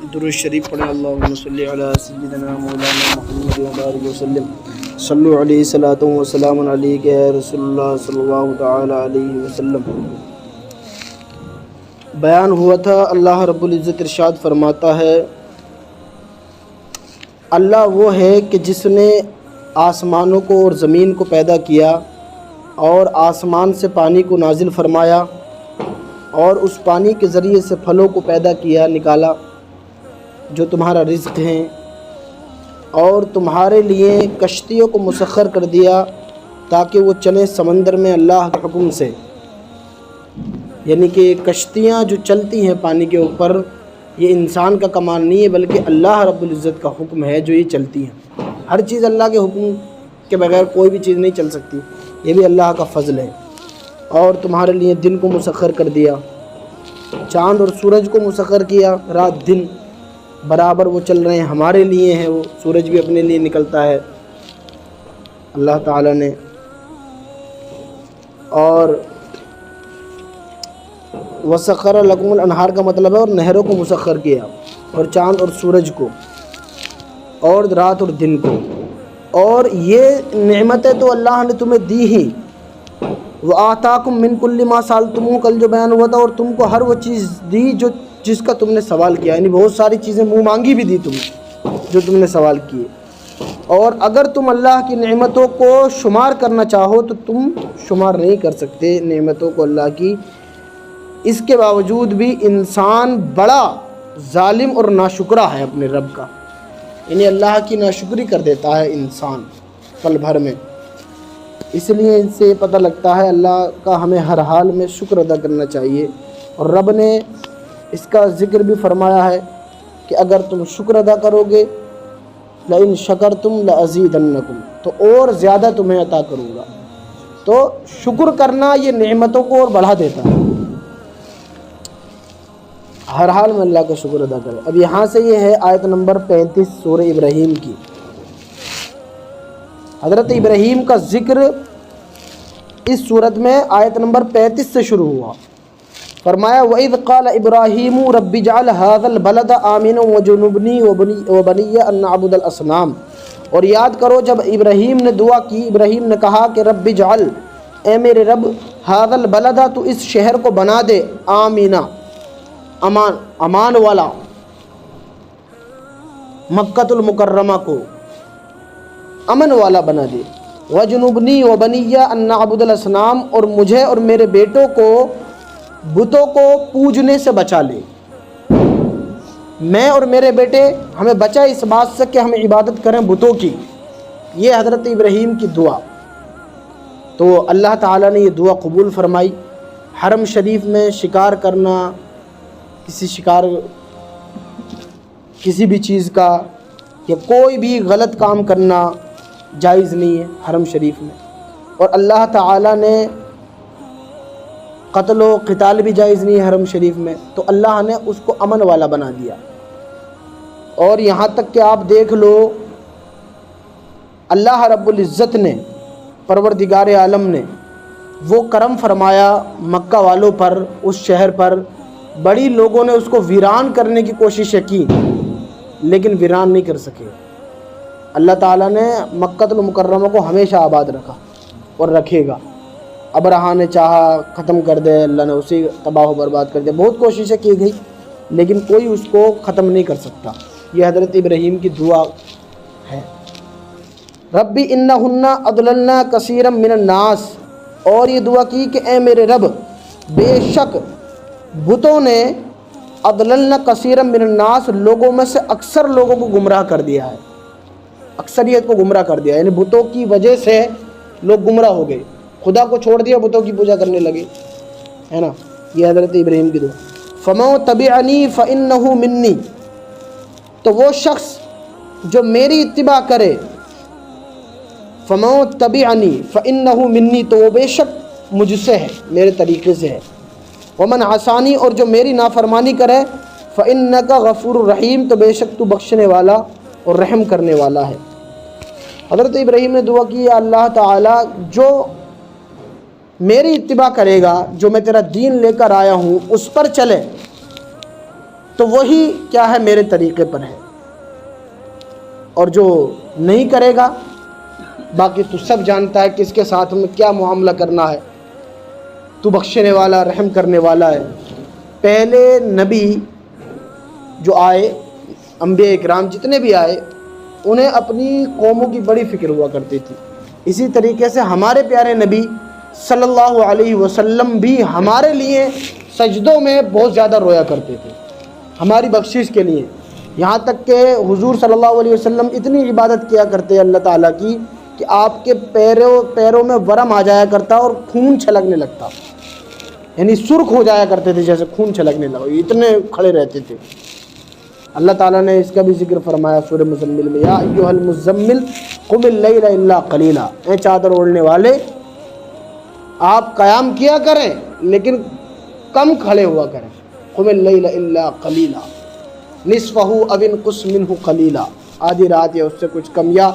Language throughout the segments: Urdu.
درود شریف پڑھیں۔ اللہم صلی علی سیدنا مولانا محمد وبارک وسلم۔ صلو علیہ صلاۃ و سلام علیک یا رسول اللہ صلی اللہ تعالی علیہ وسلم۔ بیان ہوا تھا، اللہ رب العزت ارشاد فرماتا ہے، اللہ وہ ہے کہ جس نے آسمانوں کو اور زمین کو پیدا کیا اور آسمان سے پانی کو نازل فرمایا اور اس پانی کے ذریعے سے پھلوں کو پیدا کیا، نکالا جو تمہارا رزق ہیں، اور تمہارے لیے کشتیوں کو مسخر کر دیا تاکہ وہ چلیں سمندر میں اللہ کے حکم سے۔ یعنی کہ کشتیاں جو چلتی ہیں پانی کے اوپر، یہ انسان کا کمال نہیں ہے بلکہ اللہ رب العزت کا حکم ہے جو یہ چلتی ہیں۔ ہر چیز اللہ کے حکم کے بغیر کوئی بھی چیز نہیں چل سکتی، یہ بھی اللہ کا فضل ہے۔ اور تمہارے لیے دن کو مسخر کر دیا، چاند اور سورج کو مسخر کیا، رات دن برابر وہ چل رہے ہیں، ہمارے لیے ہیں، وہ سورج بھی اپنے لیے نکلتا ہے اللہ تعالیٰ نے۔ اور وسخر لکم الانہار کا مطلب ہے اور نہروں کو مسخر کیا، اور چاند اور سورج کو، اور رات اور دن کو۔ اور یہ نعمتیں تو اللہ نے تمہیں دی ہی۔ وَآتَاكُم مِّن كُلِّ مَا سَأَلْتُمُوهُ، کل جو بیان ہوا تھا، اور تم کو ہر وہ چیز دی جس کا تم نے سوال کیا، یعنی بہت ساری چیزیں منہ مانگی بھی دی تمہیں جو تم نے سوال کیے۔ اور اگر تم اللہ کی نعمتوں کو شمار کرنا چاہو تو تم شمار نہیں کر سکتے نعمتوں کو اللہ کی۔ اس کے باوجود بھی انسان بڑا ظالم اور ناشکرا ہے اپنے رب کا، یعنی اللہ کی ناشکری کر دیتا ہے انسان پل بھر میں۔ اس لیے ان سے پتہ لگتا ہے اللہ کا ہمیں ہر حال میں شکر ادا کرنا چاہیے۔ اور رب نے اس کا ذکر بھی فرمایا ہے کہ اگر تم شکر ادا کرو گے، لئن شکرتم لازیدنکم، تو اور زیادہ تمہیں عطا کروں گا۔ تو شکر کرنا یہ نعمتوں کو اور بڑھا دیتا ہے۔ ہر حال میں اللہ کا شکر ادا کرے۔ اب یہاں سے یہ ہے آیت نمبر 35 سورہ ابراہیم کی۔ حضرت ابراہیم کا ذکر اس صورت میں آیت نمبر 35 سے شروع ہوا۔ فرمایا وَإِذْ قَالَ إِبْرَاهِيمُ رَبِّ اجْعَلْ هَٰذَا الْبَلَدَ آمِنًا وَاجْنُبْنِي وَبَنِيَّ أَن نَّعْبُدَ الْأَصْنَامَ۔ اور یاد کرو جب ابراہیم نے دعا کی، ابراہیم نے کہا کہ رب اجعل، اے میرے رب، هَٰذَا الْبَلَدَ، تو اس شہر کو بنا دے، آمِنًا، امان والا، مکۃ المکرمہ کو امن والا بنا دے، وَاجْنُبْنِي وَبَنِيَّ أَن نَّعْبُدَ الْأَصْنَامَ، اور مجھے اور میرے بیٹوں کو بتوں کو پوجنے سے بچا لے۔ میں اور میرے بیٹے ہمیں بچا اس بات سے کہ ہم عبادت کریں بتوں کی۔ یہ حضرت ابراہیم کی دعا۔ تو اللہ تعالیٰ نے یہ دعا قبول فرمائی۔ حرم شریف میں شکار کرنا، کسی بھی چیز کا یا کوئی بھی غلط کام کرنا جائز نہیں ہے حرم شریف میں۔ اور اللہ تعالیٰ نے قتل و قتال بھی جائز نہیں ہے حرم شریف میں، تو اللہ نے اس کو امن والا بنا دیا۔ اور یہاں تک کہ آپ دیکھ لو، اللہ رب العزت نے، پروردگار عالم نے وہ کرم فرمایا مکہ والوں پر، اس شہر پر۔ بڑی لوگوں نے اس کو ویران کرنے کی کوششیں کی لیکن ویران نہیں کر سکے۔ اللہ تعالیٰ نے مکۃ المکرمہ کو ہمیشہ آباد رکھا اور رکھے گا۔ ابرہا نے چاہا ختم کر دے، اللہ نے اسے تباہ و برباد کر دیا۔ بہت کوششیں کی گئی لیکن کوئی اس کو ختم نہیں کر سکتا۔ یہ حضرت ابراہیم کی دعا ہے۔ ربی انہن اضللن کثیرا من الناس، اور یہ دعا کی کہ اے میرے رب، بے شک بتوں نے اضللن کثیرا من الناس، لوگوں میں سے اکثر لوگوں کو گمراہ کر دیا ہے، اکثریت کو گمراہ کر دیا، یعنی بتوں کی وجہ سے لوگ گمراہ ہو گئے، خدا کو چھوڑ دیا، بتوں کی پوجا کرنے لگے، ہے نا۔ یہ حضرت ابراہیم کی دعا۔ فَمَن تَبِعَنِي فَإِنَّهُ مِنِّي، تو وہ شخص جو میری اتباع کرے، فَمَن تَبِعَنِي فَإِنَّهُ مِنِّي، تو وہ بے شک مجھ سے ہے، میرے طریقے سے ہے۔ وَمَنْ عَصَانِي، اور جو میری نافرمانی کرے، فَإِنَّكَ غَفُورٌ رَحِيمٌ، تو بے شک تو بخشنے والا اور رحم کرنے والا ہے۔ حضرت ابراہیم نے دعا کی، اللہ تعالیٰ جو میری اتباع کرے گا، جو میں تیرا دین لے کر آیا ہوں اس پر چلے، تو وہی کیا ہے میرے طریقے پر ہے، اور جو نہیں کرے گا باقی تو سب جانتا ہے کہ اس کے ساتھ ہمیں کیا معاملہ کرنا ہے، تو بخشنے والا رحم کرنے والا ہے۔ پہلے نبی جو آئے، انبیاء اکرام جتنے بھی آئے، انہیں اپنی قوموں کی بڑی فکر ہوا کرتی تھی۔ اسی طریقے سے ہمارے پیارے نبی صلی اللہ علیہ وسلم بھی ہمارے لیے سجدوں میں بہت زیادہ رویا کرتے تھے، ہماری بخشش کے لیے، یہاں تک کہ حضور صلی اللہ علیہ وسلم اتنی عبادت کیا کرتے اللہ تعالیٰ کی کہ آپ کے پیروں میں ورم آ جایا کرتا اور خون چھلکنے لگتا، یعنی سرخ ہو جایا کرتے تھے جیسے خون چھلکنے لگا، اتنے کھڑے رہتے تھے۔ اللہ تعالیٰ نے اس کا بھی ذکر فرمایا سورہ مزمل میں، یا ایھا المزمل قم اللیل الا قلیلا، اے چادر اوڑھنے والے آپ قیام کیا کریں لیکن کم کھڑے ہوا کریں، قم اللیل الا قلیلا نصفہ او انقص منہ قلیلا، آدھی رات یا اس سے کچھ کم۔ یا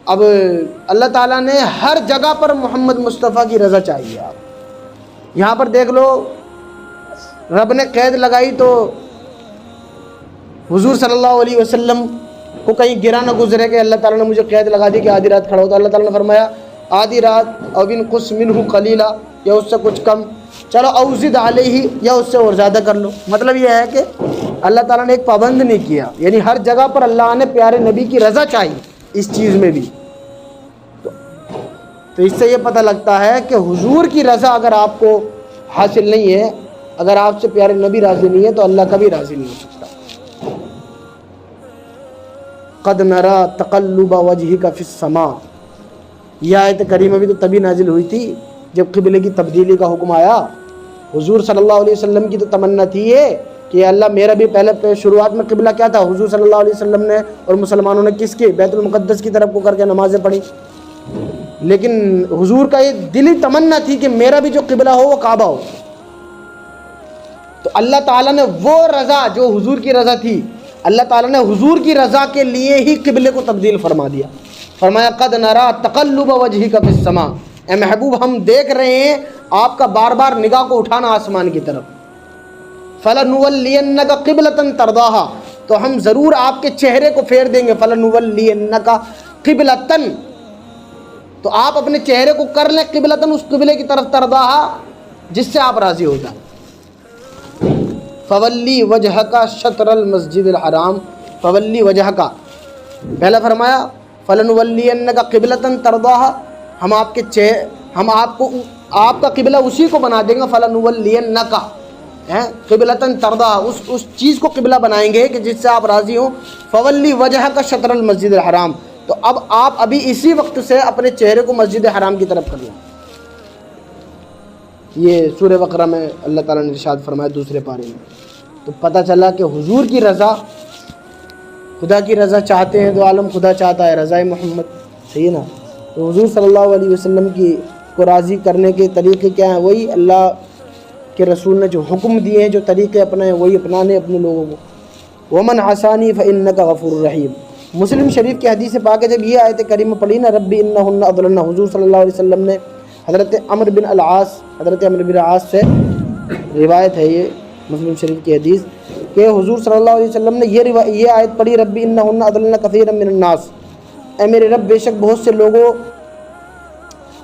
اب اللہ تعالیٰ نے ہر جگہ پر محمد مصطفیٰ کی رضا چاہیے۔ آپ یہاں پر دیکھ لو، رب نے قید لگائی تو حضور صلی اللہ علیہ وسلم کو کہیں گرا نہ گزرے کہ اللہ تعالیٰ نے مجھے قید لگا دی کہ آدھی رات کھڑا ہو، تو اللہ تعالیٰ نے فرمایا آدھی رات او انقص منہ قلیلا، یا اس سے کچھ کم، چلو او زد علیہ، یا اس سے اور زیادہ کر لو۔ مطلب یہ ہے کہ اللہ تعالیٰ نے ایک پابند نہیں کیا، یعنی ہر جگہ پر اللہ نے پیارے نبی کی رضا چاہیے اس چیز میں بھی۔ تو اس سے یہ پتہ لگتا ہے کہ حضور کی رضا اگر آپ کو حاصل نہیں ہے، اگر آپ سے پیارے نبی راضی نہیں ہے تو اللہ کبھی راضی نہیں ہو سکتا۔ قد نرى تقلب وجهك في السماء، یہ آیت کریمہ بھی تو تبھی نازل ہوئی تھی جب قبلے کی تبدیلی کا حکم آیا۔ حضور صلی اللہ علیہ وسلم کی تو تمنا تھی یہ کہ اللہ میرا بھی پہلے شروعات میں قبلہ کیا تھا، حضور صلی اللہ علیہ وسلم نے اور مسلمانوں نے کس کی؟ بیت المقدس کی طرف کو کر کے نمازیں پڑھی، لیکن حضور کا یہ دلی تمنا تھی کہ میرا بھی جو قبلہ ہو وہ کعبہ ہو۔ تو اللہ تعالیٰ نے وہ رضا جو حضور کی رضا تھی، اللہ تعالیٰ نے حضور کی رضا کے لیے ہی قبلے کو تبدیل فرما دیا، فرمایا قد نرى تقلب وجهك في السماء، اے محبوب ہم دیکھ رہے ہیں آپ کا بار بار نگاہ کو اٹھانا آسمان کی طرف، فلنولینک قبلۃ ترضاھا، تو ہم ضرور آپ کے چہرے کو پھیر دیں گے، فلنولینک قبلۃ، تو آپ اپنے چہرے کو کر لیں قبلۃ، اس قبلے کی طرف، ترضاھا جس سے آپ راضی ہو جائیں۔ فولی وجہک شطر المسجد الحرام، فولی وجہک، پہلا فرمایا فلنولینک قبلۃ ترضاھا، ہم آپ کو آپ کا قبلہ اسی کو بنا دیں گے، فلنولینک قبلۃ ترضاھا، اس چیز کو قبلہ بنائیں گے کہ جس سے آپ راضی ہوں۔ فولی وجہک شطر المسجد الحرام، تو اب آپ ابھی اسی وقت سے اپنے چہرے کو مسجد حرام کی طرف کر لیں۔ یہ سورہ بقرہ میں اللہ تعالیٰ نے ارشاد فرمایا دوسرے پارے میں۔ تو پتہ چلا کہ حضور کی رضا، خدا کی رضا چاہتے ہیں تو عالم خدا چاہتا ہے، رضا محمد، صحیح ہے نا؟ تو حضور صلی اللہ علیہ وسلم کو راضی کرنے کے طریقے کیا ہیں؟ وہی اللہ کے رسول نے جو حکم دیے ہیں، جو طریقے اپنے ہیں وہی اپنانے اپنے لوگوں کو۔ ومن عصانی فإنک غفور رحیم، مسلم شریف کی حدیث پاک ہے، جب یہ آیت کریمہ پڑھی نا، ربی انہن اضللن، حضور صلی اللہ علیہ وسلم نے حضرت عمرو بن العاص سے روایت ہے، یہ مسلم شریف کی حدیث، کہ حضور صلی اللہ علیہ وسلم نے یہ آیت پڑھی، ربی انہن اضللن کثیرا من الناس، اے میرے رب بے شک بہت سے لوگوں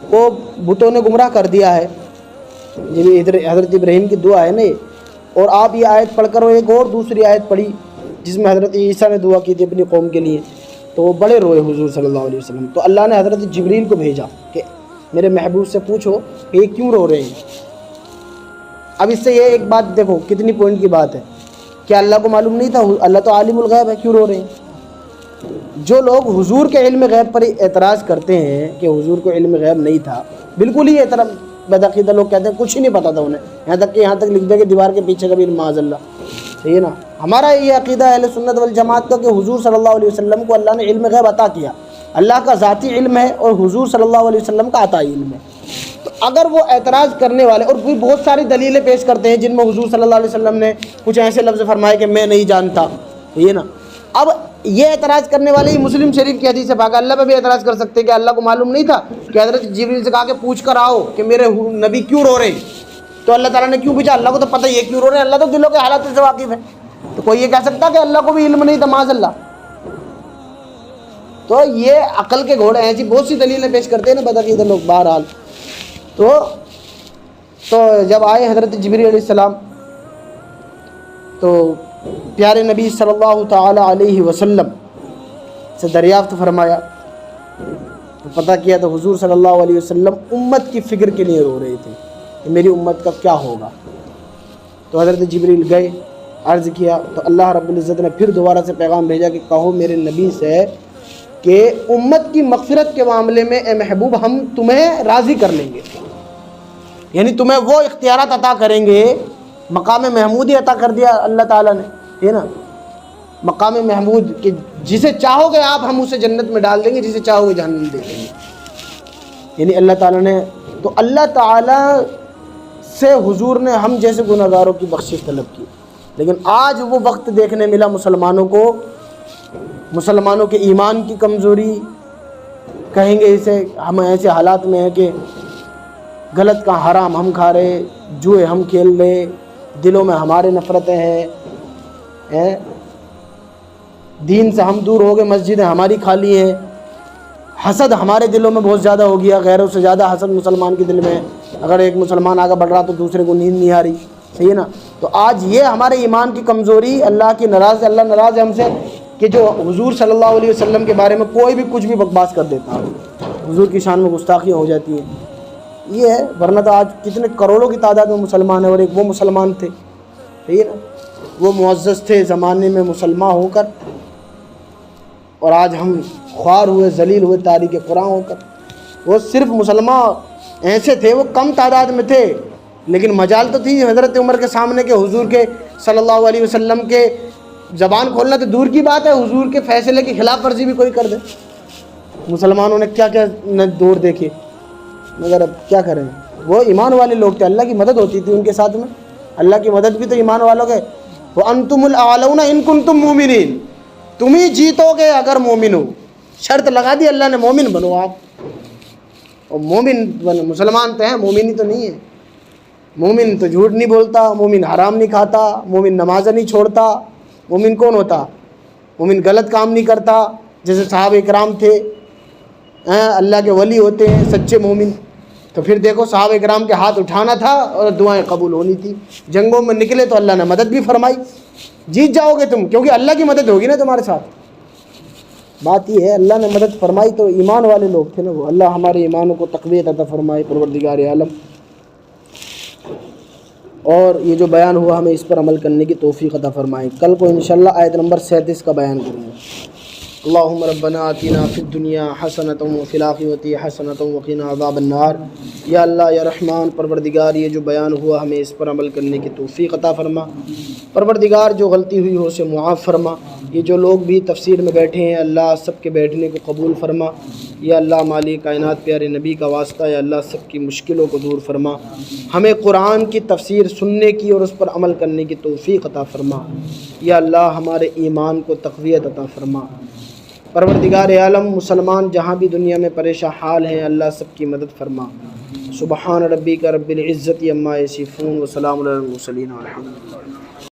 کو بتوں نے گمراہ کر دیا ہے۔ یہ حضرت ابراہیم کی دعا ہے نا یہ، اور آپ یہ آیت پڑھ کر ایک اور دوسری آیت پڑھی جس میں حضرت عیسیٰ نے دعا کی تھی اپنی قوم کے لیے، تو وہ بڑے روئے حضور صلی اللہ علیہ وسلم۔ تو اللہ نے حضرت جبریل کو بھیجا کہ میرے محبوب سے پوچھو کہ یہ کیوں رو رہے ہیں۔ اب اس سے یہ ایک بات دیکھو کتنی پوائنٹ کی بات ہے، کیا اللہ کو معلوم نہیں تھا؟ اللہ تو عالم الغیب ہے، کیوں رو رہے ہیں؟ جو لوگ حضور کے علم غیب پر اعتراض کرتے ہیں کہ حضور کو علم غیب نہیں تھا، بالکل ہی اعتراض بدعقیدہ لوگ کہتے ہیں کچھ ہی نہیں پتا تھا انہیں، یہاں تک لکھ دے کہ دیوار کے پیچھے کبھی معاذ اللہ، صحیح ہے نا؟ ہمارا یہ عقیدہ اہل سنت والجماعت کا کہ حضور صلی اللہ علیہ وسلم کو اللہ نے علم غیب عطا کیا، اللہ کا ذاتی علم ہے اور حضور صلی اللہ علیہ وسلم کا عطائی علم ہے۔ تو اگر وہ اعتراض کرنے والے، اور بھی بہت ساری دلیلیں پیش کرتے ہیں جن میں حضور صلی اللہ علیہ وسلم نے کچھ ایسے لفظ فرمائے کہ میں نہیں جانتا، یہ نا، اب یہ اعتراض کرنے والے ہی مسلم شریف کی حدیث پاک، اللہ پہ بھی اعتراض کر سکتے ہیں کہ اللہ کو معلوم نہیں تھا کہ حضرت جبریل سے کہا کہ پوچھ کر آؤ کہ میرے نبی کیوں رو رہے ہیں، تو اللہ تعالیٰ نے کیوں پوچھا؟ اللہ کو تو پتہ یہ کیوں رو رہے ہیں، اللہ تو دلوں کے حالات سے واقف ہے۔ تو کوئی یہ کہہ سکتا کہ اللہ کو بھی علم نہیں تھا؟ معاذ اللہ. تو یہ عقل کے گھوڑے ہیں. ایسی بہت سی دلیلیں پیش کرتے ہیں نا بدعقیدہ لوگ. بہرحال تو جب آئے حضرت جبریل علیہ السلام تو پیارے نبی صلی اللہ تعالی علیہ وسلم سے دریافت فرمایا. تو پتہ کیا تو حضور صلی اللہ علیہ وسلم امت کی فکر کے لیے رو رہے تھے کہ میری امت کا کیا ہوگا. تو حضرت جبریل گئے, عرض کیا تو اللہ رب العزت نے پھر دوبارہ سے پیغام بھیجا کہ کہو میرے نبی سے کہ امت کی مغفرت کے معاملے میں اے محبوب ہم تمہیں راضی کر لیں گے, یعنی تمہیں وہ اختیارات عطا کریں گے. مقام محمودی عطا کر دیا اللہ تعالیٰ نے, ہے نا, مقام محمود کہ جسے چاہو گے آپ ہم اسے جنت میں ڈال دیں گے, جسے چاہو گے جہنم دے دیں گے. یعنی اللہ تعالیٰ نے, تو اللہ تعالیٰ سے حضور نے ہم جیسے گناہگاروں کی بخشش طلب کی. لیکن آج وہ وقت دیکھنے ملا مسلمانوں کو, مسلمانوں کے ایمان کی کمزوری کہیں گے اسے. ہم ایسے حالات میں ہیں کہ غلط کا حرام ہم کھا رہے, جوئے ہم کھیل رہے, دلوں میں ہمارے نفرتیں ہیں, دین سے ہم دور ہو گئے, مسجدیں ہماری خالی ہیں, حسد ہمارے دلوں میں بہت زیادہ ہو گیا, غیروں سے زیادہ حسد مسلمان کے دل میں ہے. اگر ایک مسلمان آگے بڑھ رہا تو دوسرے کو نیند نہیں آ رہی, صحیح ہے نا. تو آج یہ ہمارے ایمان کی کمزوری, اللہ کی ناراض, اللہ ناراض ہے ہم سے کہ جو حضور صلی اللہ علیہ وسلم کے بارے میں کوئی بھی کچھ بھی بکواس کر دیتا ہے, حضور کی شان میں گستاخیاں ہو جاتی ہیں. یہ ہے, ورنہ تو آج کتنے کروڑوں کی تعداد میں مسلمان ہیں, اور ایک وہ مسلمان تھے, صحیح ہے نا, وہ معزز تھے زمانے میں مسلمان ہو کر, اور آج ہم خوار ہوئے, ذلیل ہوئے تاریخ قرآن ہو کر. وہ صرف مسلمان ایسے تھے, وہ کم تعداد میں تھے, لیکن مجال تو تھی حضرت عمر کے سامنے کہ حضور کے صلی اللہ علیہ وسلم کے زبان کھولنا تو دور کی بات ہے, حضور کے فیصلے کی خلاف ورزی بھی کوئی کر دے. مسلمانوں نے کیا کیا دور دیکھے, مگر اب کیا کریں. وہ ایمان والے لوگ تھے, اللہ کی مدد ہوتی تھی ان کے ساتھ میں. اللہ کی مدد بھی تو ایمان والوں کے. وَأَنْتُمُ الْأَعْلَوْنَ إِن كُنتُم مُؤْمِنِينَ, تم ہی جیتو گے اگر مومن ہو. شرط لگا دی اللہ نے, مومن بنو آپ. اور مومن بنو, مسلمان تو ہیں, مومن ہی تو نہیں ہے. مومن تو جھوٹ نہیں بولتا, مومن حرام نہیں کھاتا, مومن نماز نہیں چھوڑتا. مومن کون ہوتا؟ مومن غلط کام نہیں کرتا, جیسے صحابہ کرام تھے, اللہ کے ولی ہوتے ہیں سچے مومن. تو پھر دیکھو صحابہ کرام کے ہاتھ اٹھانا تھا اور دعائیں قبول ہونی تھی. جنگوں میں نکلے تو اللہ نے مدد بھی فرمائی, جیت جاؤ گے تم, کیونکہ اللہ کی مدد ہوگی نا تمہارے ساتھ. بات یہ ہے, اللہ نے مدد فرمائی تو ایمان والے لوگ تھے نا وہ. اللہ ہمارے ایمانوں کو تقویت عطا فرمائے پروردگار عالم. اور یہ جو بیان ہوا ہمیں اس پر عمل کرنے کی توفیق عطا فرمائے. کل کو انشاءاللہ آیت نمبر 37 کا بیان کریں گے. اللہم ربنا آتنا فی الدنیا حسنۃ وفی الآخرۃ حسنۃ وقنا عذاب النار. یا اللہ یا رحمان پروردگار, یہ جو بیان ہوا ہمیں اس پر عمل کرنے کی توفیق عطا فرما. پروردگار جو غلطی ہوئی ہو اسے معاف فرما. یہ جو لوگ بھی تفسیر میں بیٹھے ہیں اللہ سب کے بیٹھنے کو قبول فرما. یا اللہ مالک کائنات پیارے نبی کا واسطہ, یا اللہ سب کی مشکلوں کو دور فرما. ہمیں قرآن کی تفسیر سننے کی اور اس پر عمل کرنے کی توفیق عطا فرما. یا اللہ ہمارے ایمان کو تقویت عطا فرما. پروردگار عالم مسلمان جہاں بھی دنیا میں پریشان حال ہیں اللہ سب کی مدد فرما. سبحان ربک رب العزت عما یصفون وسلام علی المرسلین والحمد للہ.